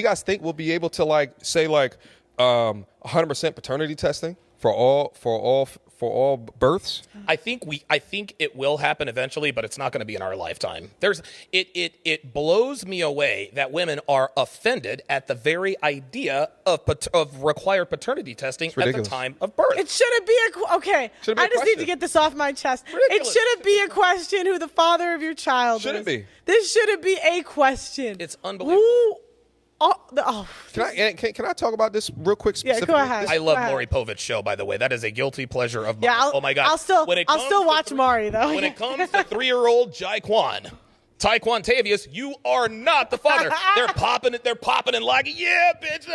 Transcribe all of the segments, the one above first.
You guys think we'll be able to like say like 100% paternity testing for all births? I think it will happen eventually, but it's not going to be in our lifetime. It blows me away that women are offended at the very idea of required paternity testing at the time of birth. It shouldn't be okay. I just need to get this off my chest. Ridiculous. It shouldn't be a question who the father of your child shouldn't is. Be. This shouldn't be a question. It's unbelievable. Can I talk about this real quick? Yeah, go ahead. I love Maury Povich show, by the way. That is a guilty pleasure of mine. Yeah, oh my God! I'll still watch Maury though. When it comes to 3-year-old Taekwon Tavius, you are not the father. They're popping and like, yeah, bitch.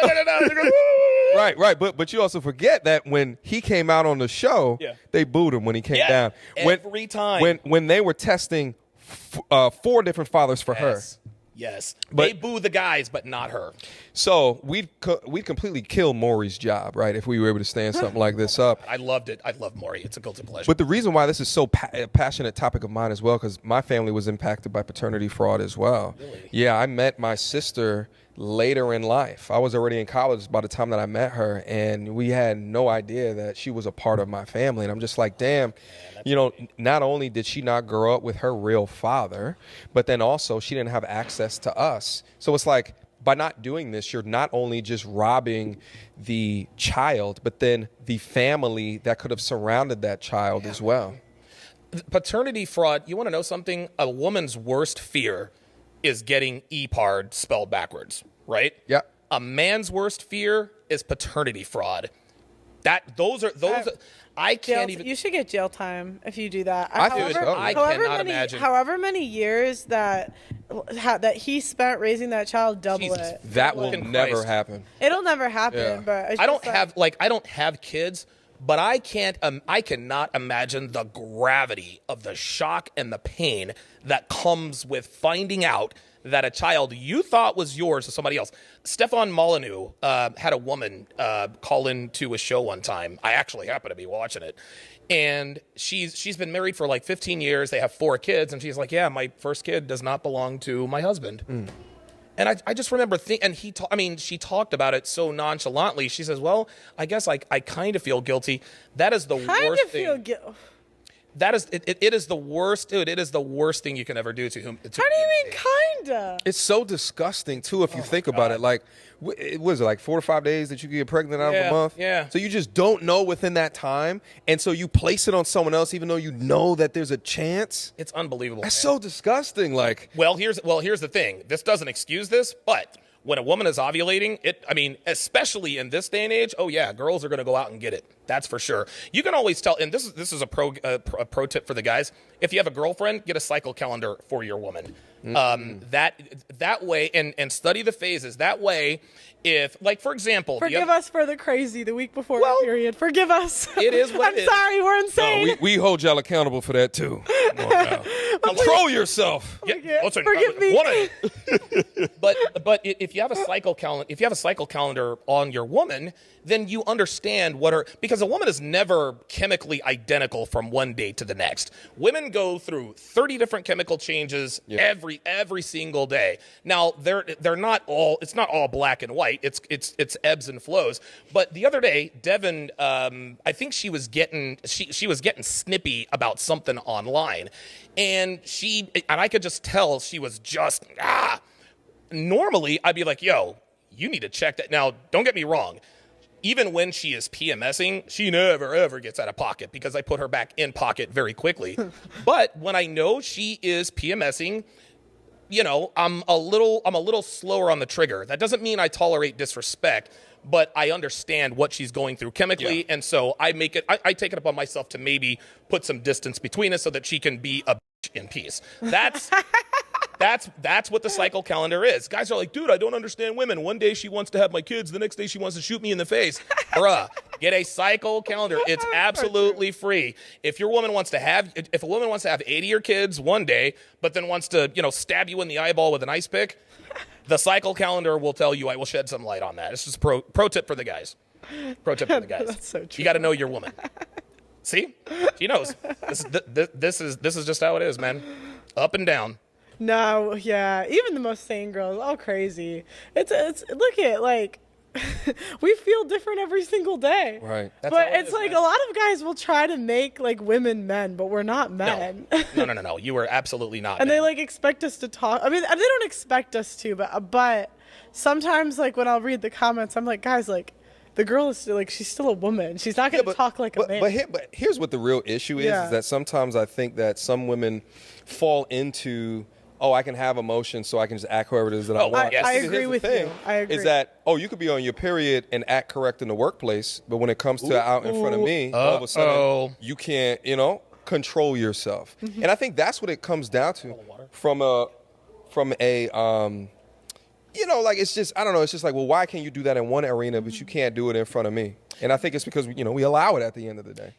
Right. But you also forget that when he came out on the show, they booed him when he came down. Every time. When they were testing 4 different fathers for her. Yes, they boo the guys, but not her. So we'd completely kill Maury's job, right, if we were able to stand something like this up. I loved it. I love Maury. It's a guilty pleasure. But the reason why this is so a passionate topic of mine as well, because my family was impacted by paternity fraud as well. Really? Yeah, I met my sister later in life. I was already in college by the time that I met her, and we had no idea that she was a part of my family. And I'm just like, damn, not only did she not grow up with her real father, but then also she didn't have access to us. So it's like, by not doing this, you're not only just robbing the child, but then the family that could have surrounded that child as well. Paternity fraud, you want to know something? A woman's worst fear is getting EPARD spelled backwards, right? Yeah. A man's worst fear is paternity fraud. I can't even. You should get jail time if you do that. I cannot imagine. However many years that he spent raising that child, double it. That will never happen. It'll never happen. Yeah. But it's I don't have kids, but I cannot imagine the gravity of the shock and the pain that comes with finding out that a child you thought was yours is somebody else. Stefan Molyneux had a woman call into a show one time. I actually happened to be watching it. And she's been married for like 15 years. They have 4 kids. And she's like, yeah, my first kid does not belong to my husband. Mm. And I just remember she talked about it so nonchalantly. She says, well, I guess I kind of feel guilty. That is the worst thing. That is it is the worst, dude. It is the worst thing you can ever do to whom. How do you mean kinda? It's so disgusting too if you think about it. Like, was it like 4 to 5 days that you could get pregnant out of a month? Yeah. So you just don't know within that time, and so you place it on someone else, even though you know that there's a chance. It's unbelievable. That's so disgusting. Like, here's the thing. This doesn't excuse this, but when a woman is ovulating, especially in this day and age, oh yeah, girls are going to go out and get it. That's for sure. You can always tell, and this is a pro tip for the guys. If you have a girlfriend, get a cycle calendar for your woman. Mm-hmm. That way, and study the phases. That way, if, like, for example, forgive us for the crazy the week before the period. Forgive us. It is what I'm sorry, we're insane. No, we hold y'all accountable for that too. Control yourself. Forgive me. But if you have a cycle calendar on your woman, then you understand because a woman is never chemically identical from one day to the next. Women go through 30 different chemical changes every single day. Now they're not all, it's not all black and white. It's ebbs and flows. But the other day, Devin, I think she was getting snippy about something online, and I could just tell she was just Normally, I'd be like, yo, you need to check that. Now, don't get me wrong. Even when she is PMSing, she never, ever gets out of pocket because I put her back in pocket very quickly. But when I know she is PMSing, I'm a little slower on the trigger. That doesn't mean I tolerate disrespect, but I understand what she's going through chemically. And so I take it upon myself to maybe put some distance between us so that she can be a bitch in peace. That's what the cycle calendar is. Guys are like, dude, I don't understand women. One day she wants to have my kids. The next day she wants to shoot me in the face. Bruh, get a cycle calendar. It's absolutely free. If a woman wants to have 80 of your kids one day, but then wants to, stab you in the eyeball with an ice pick, the cycle calendar will tell you. I will shed some light on that. It's just pro tip for the guys. Pro tip for the guys. That's so true. You got to know your woman. See? She knows. This is just how it is, man. Up and down. No, yeah. Even the most sane girls, all crazy. It's look at like we feel different every single day. Right. But it's like a lot of guys will try to make like women men, but we're not men. No. You are absolutely not. And they like expect us to talk. I mean, they don't expect us to, but sometimes like when I'll read the comments, I'm like, guys, like the girl is still, like she's still a woman. She's not going to talk like a man. But here's what the real issue is that sometimes I think that some women fall into, oh, I can have emotions, so I can just act however it is that I want. I agree with you. I agree. Is that, oh, you could be on your period and act correct in the workplace, but when it comes to out in front of me, all of a sudden you can't, control yourself. Mm-hmm. And I think that's what it comes down to from a like it's just, I don't know, it's just like, well, why can't you do that in one arena, but you can't do it in front of me? And I think it's because, we allow it at the end of the day.